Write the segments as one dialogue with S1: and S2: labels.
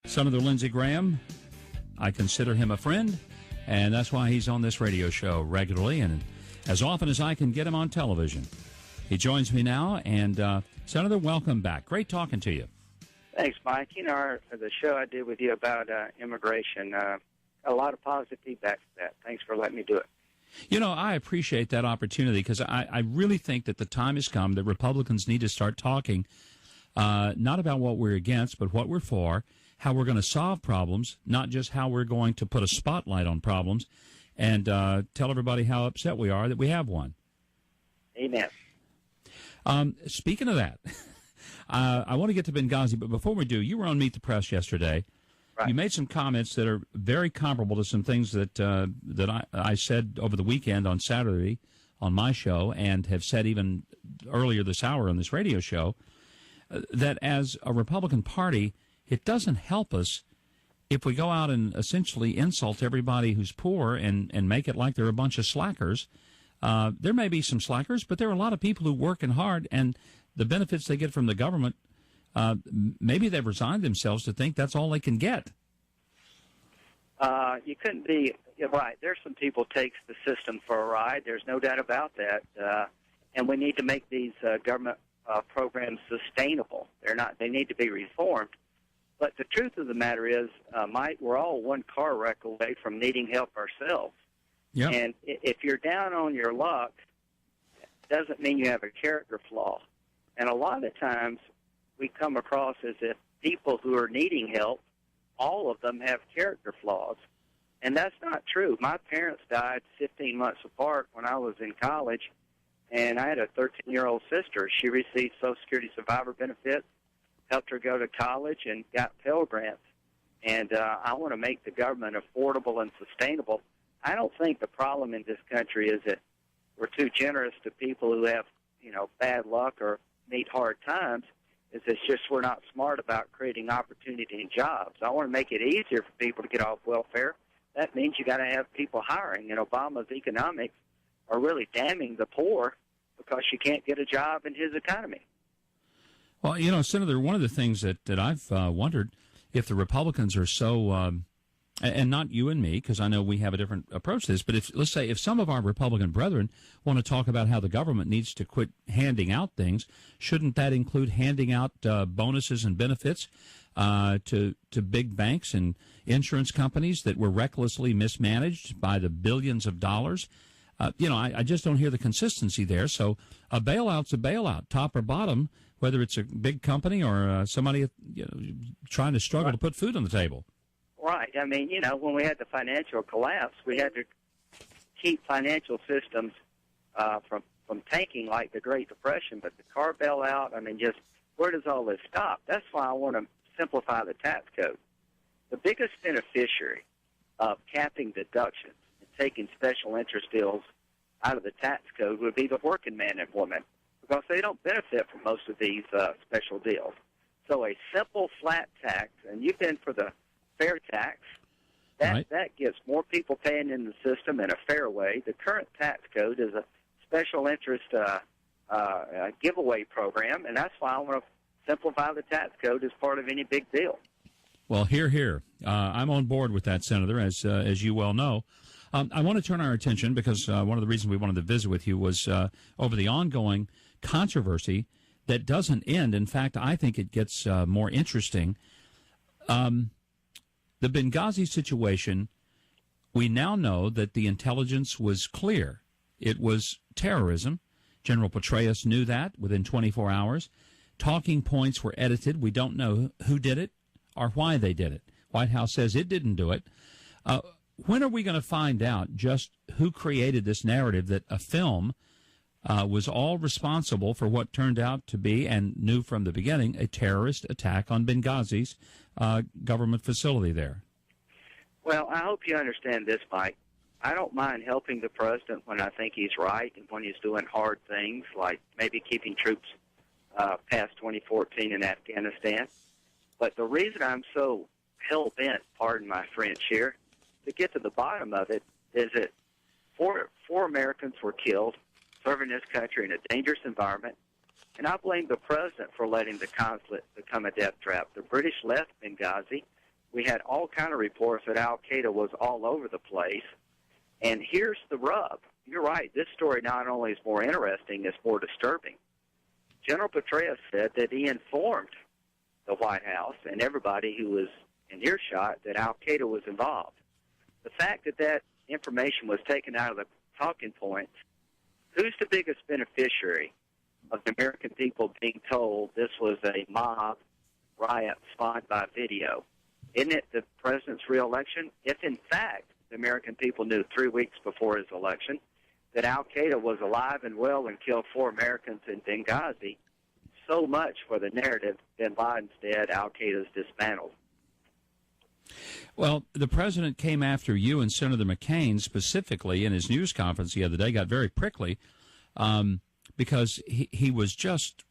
S1: Senator Lindsey Graham, I consider him a friend, and that's why he's on this radio show regularly and as often as I can get him on television. He joins me now, and Senator, welcome back. Great talking to you.
S2: Thanks, Mike. You know, the show I did with you about immigration, a lot of positive feedback for that. Thanks for letting me do it.
S1: You know, I appreciate that opportunity because I really think that the time has come that Republicans need to start talking not about what we're against, but what we're for, how we're going to solve problems, not just how we're going to put a spotlight on problems, and tell everybody how upset we are that we have one.
S2: Amen.
S1: Speaking of that, I want to get to Benghazi, but before we do, you were on Meet the Press yesterday. Right. You made some comments that are very comparable to some things that I said over the weekend on Saturday on my show, and have said even earlier this hour on this radio show, that as a Republican Party, it doesn't help us if we go out and essentially insult everybody who's poor and make it like they're a bunch of slackers. There may be some slackers, but there are a lot of people who work hard, and the benefits they get from the government, maybe they've resigned themselves to think that's all they can get.
S2: You couldn't be right. There's some people takes the system for a ride. There's no doubt about that. And we need to make these government programs sustainable. They need to be reformed. But the truth of the matter is, Mike, we're all one car wreck away from needing help ourselves. Yep. And if you're down on your luck, it doesn't mean you have a character flaw. And a lot of times we come across as if people who are needing help, all of them have character flaws. And that's not true. My parents died 15 months apart when I was in college, and I had a 13-year-old sister. She received Social Security survivor benefits, helped her go to college, and got Pell Grants. And I want to make the government affordable and sustainable. I don't think the problem in this country is that we're too generous to people who have, bad luck or meet hard times. It's just we're not smart about creating opportunity and jobs. I want to make it easier for people to get off welfare. That means you got to have people hiring. And Obama's economics are really damning the poor because you can't get a job in his economy.
S1: Well, Senator, one of the things that I've wondered, if the Republicans are so, and not you and me, because I know we have a different approach to this, but let's say if some of our Republican brethren want to talk about how the government needs to quit handing out things, shouldn't that include handing out bonuses and benefits to big banks and insurance companies that were recklessly mismanaged by the billions of dollars? I just don't hear the consistency there. So a bailout's a bailout, top or bottom, whether it's a big company or somebody trying to struggle to put food on the table.
S2: Right. I mean, when we had the financial collapse, we had to keep financial systems from tanking like the Great Depression. But the car bailout, just where does all this stop? That's why I want to simplify the tax code. The biggest beneficiary of capping deductions and taking special interest deals out of the tax code would be the working man and woman, because they don't benefit from most of these special deals. So a simple flat tax, and you've been for the fair tax, that gets more people paying in the system in a fair way. The current tax code is a special interest giveaway program, and that's why I want to simplify the tax code as part of any big deal.
S1: Well, hear. I'm on board with that, Senator, as you well know. I want to turn our attention, because one of the reasons we wanted to visit with you was over the ongoing controversy that doesn't end. In fact, I think it gets more interesting. The Benghazi situation, we now know that the intelligence was clear. It was terrorism. General Petraeus knew that within 24 hours. Talking points were edited. We don't know who did it or why they did it. White House says it didn't do it. When are we going to find out just who created this narrative that a film was all responsible for what turned out to be, and knew from the beginning, a terrorist attack on Benghazi's government facility there?
S2: Well, I hope you understand this, Mike. I don't mind helping the president when I think he's right and when he's doing hard things, like maybe keeping troops past 2014 in Afghanistan. But the reason I'm so hell-bent, pardon my French here, to get to the bottom of it, is that four Americans were killed serving this country in a dangerous environment, and I blame the president for letting the consulate become a death trap. The British left Benghazi we had all kind of reports that Al-Qaeda was all over the place. And here's the rub. You're right. This story not only is more interesting, it's more disturbing. General Petraeus said that he informed the White House and everybody who was in earshot that Al-Qaeda was involved. The fact that that information was taken out of the talking points, who's the biggest beneficiary of the American people being told this was a mob riot spawned by video? Isn't it the president's reelection? If, in fact, the American people knew 3 weeks before his election that Al-Qaeda was alive and well and killed 4 Americans in Benghazi, so much for the narrative, bin Laden's dead, Al-Qaeda's dismantled.
S1: Well, the president came after you and Senator McCain specifically in his news conference the other day, got very prickly because he was just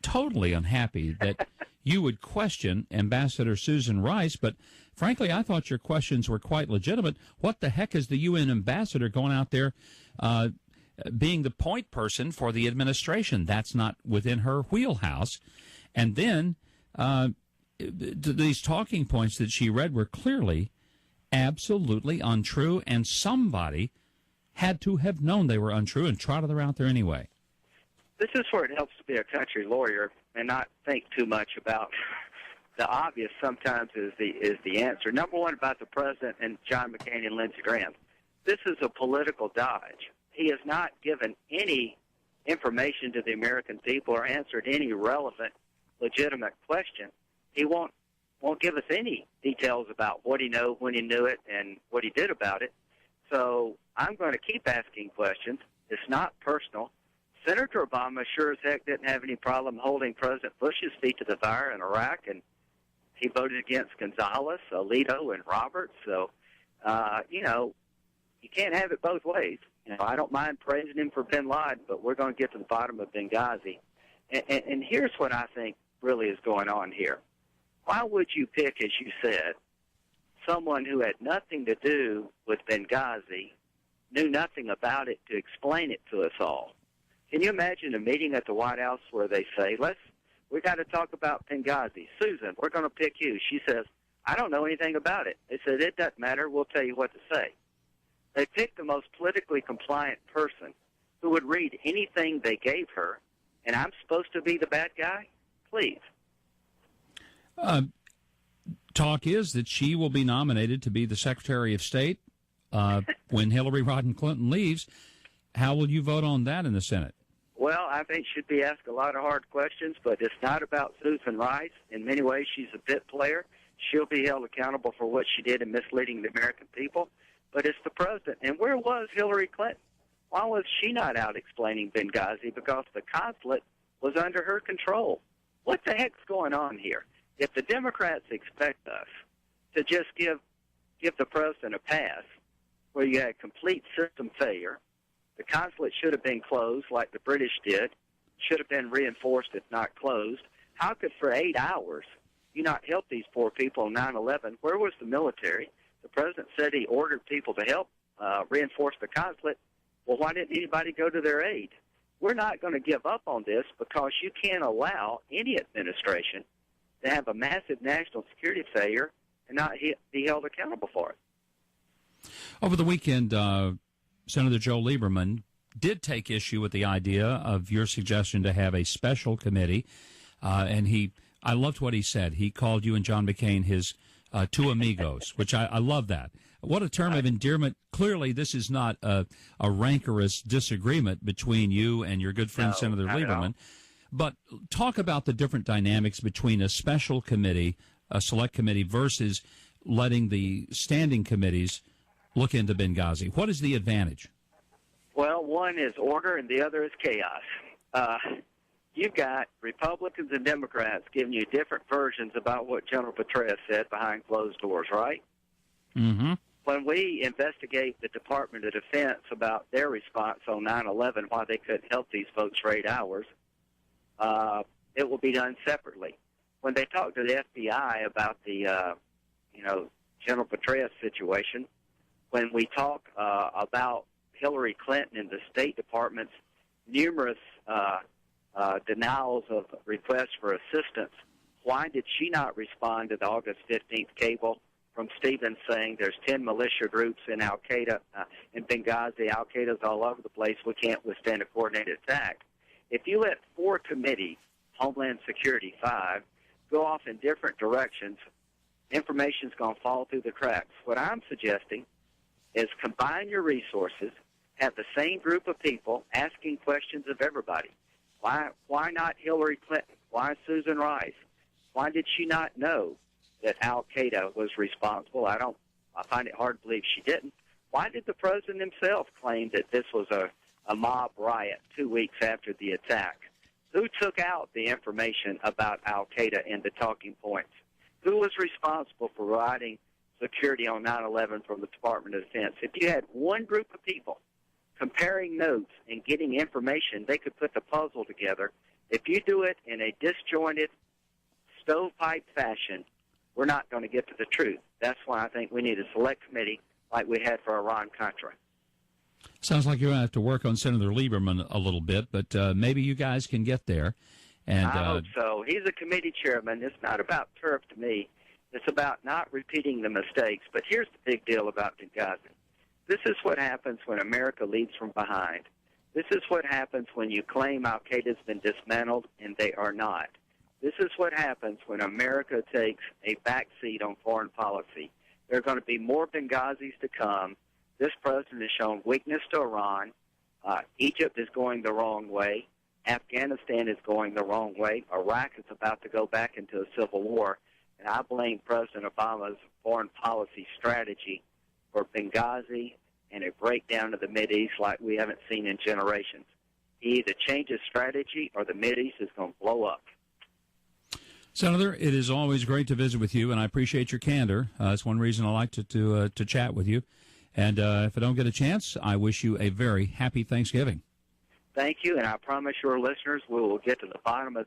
S1: totally unhappy that you would question Ambassador Susan Rice, but frankly, I thought your questions were quite legitimate. What the heck is the UN ambassador going out there being the point person for the administration? That's not within her wheelhouse. And then these talking points that she read were clearly absolutely untrue, and somebody had to have known they were untrue and trotted them out there anyway.
S2: This is where it helps to be a country lawyer and not think too much about the obvious. Sometimes is the answer. Number one, about the president and John McCain and Lindsey Graham. This is a political dodge. He has not given any information to the American people or answered any relevant, legitimate question. He won't give us any details about what he knew, when he knew it, and what he did about it. So I'm going to keep asking questions. It's not personal. Senator Obama sure as heck didn't have any problem holding President Bush's feet to the fire in Iraq, and he voted against Gonzales, Alito, and Roberts. So, you can't have it both ways. I don't mind praising him for bin Laden, but we're going to get to the bottom of Benghazi. And here's what I think really is going on here. Why would you pick, as you said, someone who had nothing to do with Benghazi, knew nothing about it, to explain it to us all? Can you imagine a meeting at the White House where they say, we got to talk about Benghazi. Susan, we're going to pick you. She says, I don't know anything about it. They said, it doesn't matter. We'll tell you what to say. They picked the most politically compliant person who would read anything they gave her, and I'm supposed to be the bad guy? Please.
S1: Talk is that she will be nominated to be the Secretary of State when Hillary Rodham Clinton leaves. How will you vote on that in the Senate?
S2: Well, I think she'd be asked a lot of hard questions, but it's not about Susan Rice. In many ways, she's a bit player. She'll be held accountable for what she did in misleading the American people. But it's the president. And where was Hillary Clinton? Why was she not out explaining Benghazi? Because the consulate was under her control. What the heck's going on here? If the Democrats expect us to just give the president a pass where you had complete system failure, the consulate should have been closed like the British did, should have been reinforced if not closed. How could for 8 hours you not help these poor people on 9/11? Where was the military? The president said he ordered people to help reinforce the consulate. Well, why didn't anybody go to their aid? We're not going to give up on this because you can't allow any administration to have a massive national security failure and not be held accountable for it.
S1: Over the weekend, Senator Joe Lieberman did take issue with the idea of your suggestion to have a special committee, and I loved what he said. He called you and John McCain his two amigos, which I love that. What a term of endearment. Clearly, this is not a rancorous disagreement between you and your good friend, Senator Lieberman. But talk about the different dynamics between a special committee, a select committee, versus letting the standing committees look into Benghazi. What is the advantage?
S2: Well, one is order and the other is chaos. You've got Republicans and Democrats giving you different versions about what General Petraeus said behind closed doors, right?
S1: Mm-hmm.
S2: When we investigate the Department of Defense about their response on 9/11, why they couldn't help these folks for 8 hours, it will be done separately. When they talk to the FBI about the, General Petraeus situation, when we talk about Hillary Clinton and the State Department's numerous denials of requests for assistance Why did she not respond to the August 15th cable from Stevens saying there's 10 militia groups in Al-Qaeda, in Benghazi, Al-Qaeda's all over the place, we can't withstand a coordinated attack? If you let 4 committees, Homeland Security 5, go off in different directions, information's going to fall through the cracks. What I'm suggesting is combine your resources, have the same group of people asking questions of everybody. Why not Hillary Clinton? Why Susan Rice? Why did she not know that Al-Qaeda was responsible? I find it hard to believe she didn't. Why did the president himself claim that this was a mob riot 2 weeks after the attack? Who took out the information about Al-Qaeda in the talking points? Who was responsible for providing security on 9/11 from the Department of Defense? If you had one group of people comparing notes and getting information, they could put the puzzle together. If you do it in a disjointed, stovepipe fashion, we're not going to get to the truth. That's why I think we need a select committee like we had for Iran-Contra.
S1: Sounds like you're going to have to work on Senator Lieberman a little bit, but maybe you guys can get there. And
S2: I hope so. He's a committee chairman. It's not about turf to me. It's about not repeating the mistakes. But here's the big deal about Benghazi. This is what happens when America leads from behind. This is what happens when you claim Al-Qaeda's been dismantled and they are not. This is what happens when America takes a backseat on foreign policy. There are going to be more Benghazis to come. This president has shown weakness to Iran. Egypt is going the wrong way. Afghanistan is going the wrong way. Iraq is about to go back into a civil war. And I blame President Obama's foreign policy strategy for Benghazi and a breakdown of the Mideast like we haven't seen in generations. He either changes strategy or the Mideast is going to blow up.
S1: Senator, it is always great to visit with you, and I appreciate your candor. That's one reason I like to chat with you. And if I don't get a chance, I wish you a very happy Thanksgiving.
S2: Thank you, and I promise your listeners we will get to the bottom of